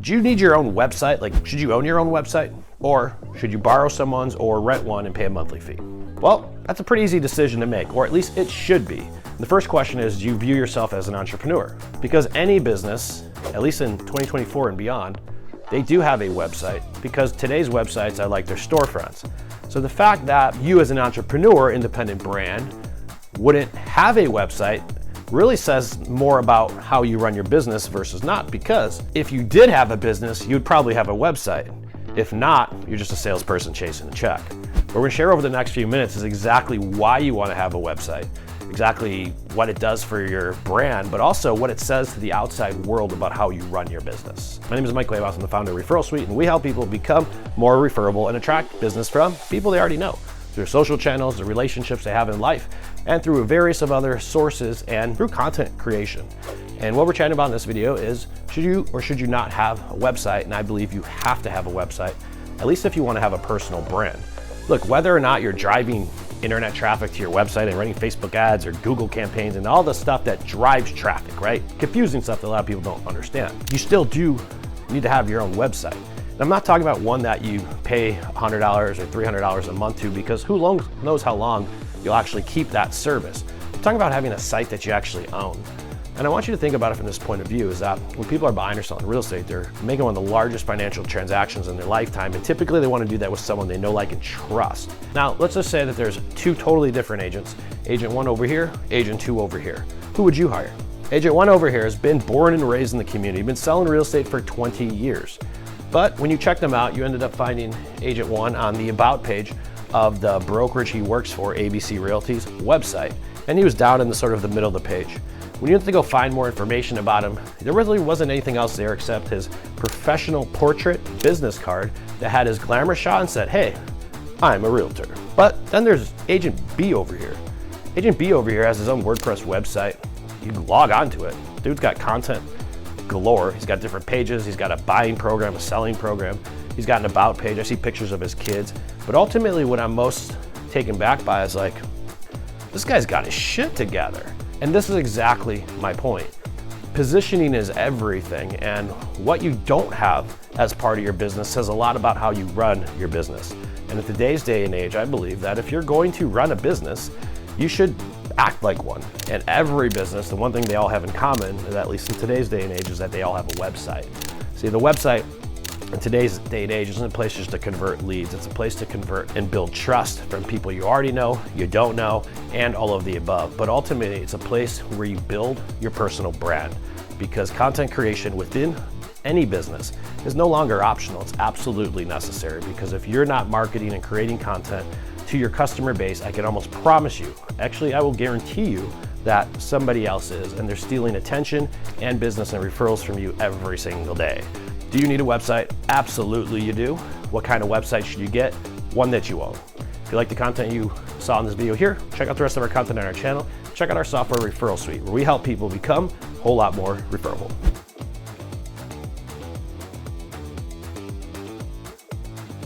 Do you need your own website? Like, should you own your own website? Or should you borrow someone's or rent one and pay a monthly fee? Well, that's a pretty easy decision to make, or at least it should be. The first question is, do you view yourself as an entrepreneur? Because any business, at least in 2024 and beyond, they do have a website, because today's websites are like their storefronts. So the fact that you as an entrepreneur, independent brand, wouldn't have a website really says more about how you run your business versus not, because if you did have a business, you'd probably have a website. If not, you're just a salesperson chasing a check. What we're gonna share over the next few minutes is exactly why you wanna have a website, exactly what it does for your brand, but also what it says to the outside world about how you run your business. My name is Mike Labos. I'm the founder of Referral Sweet, and we help people become more referable and attract business from people they already know, through social channels, the relationships they have in life, and through various of other sources and through content creation. And what we're chatting about in this video is, should you or should you not have a website? And I believe you have to have a website, at least if you want to have a personal brand. Look, whether or not you're driving internet traffic to your website and running Facebook ads or Google campaigns and all the stuff that drives traffic, right? Confusing stuff that a lot of people don't understand. You still do need to have your own website. And I'm not talking about one that you pay $100 or $300 a month to, because who knows how long you'll actually keep that service. I'm talking about having a site that you actually own. And I want you to think about it from this point of view, is that when people are buying or selling real estate, they're making one of the largest financial transactions in their lifetime. And typically they want to do that with someone they know, like, and trust. Now, let's just say that there's two totally different agents. Agent one over here, agent two over here. Who would you hire? Agent one over here has been born and raised in the community, been selling real estate for 20 years. But when you check them out, you ended up finding agent one on the about page of the brokerage he works for, ABC Realty's website. And he was down in the sort of the middle of the page. When you went to go find more information about him, there really wasn't anything else there except his professional portrait business card that had his glamour shot and said, "Hey, I'm a realtor." But then there's Agent B over here. Agent B over here has his own WordPress website. You can log onto it. Dude's got content galore. He's got different pages. He's got a buying program, a selling program. He's got an about page. I see pictures of his kids. But ultimately, what I'm most taken back by is, like, this guy's got his shit together. And this is exactly my point. Positioning is everything, and what you don't have as part of your business says a lot about how you run your business. And in today's day and age, I believe that if you're going to run a business, you should act like one. And every business, the one thing they all have in common, at least in today's day and age, is that they all have a website. See, the website in today's day and age isn't a place just to convert leads. It's a place to convert and build trust from people you already know, you don't know, and all of the above. But ultimately, it's a place where you build your personal brand, because content creation within any business is no longer optional. It's absolutely necessary, because if you're not marketing and creating content to your customer base, I can almost promise you, actually, I will guarantee you, that somebody else is, and they're stealing attention and business and referrals from you every single day. Do you need a website? Absolutely you do. What kind of website should you get? One that you own. If you like the content you saw in this video here, check out the rest of our content on our channel. Check out our software Referral Suite, where we help people become a whole lot more referable.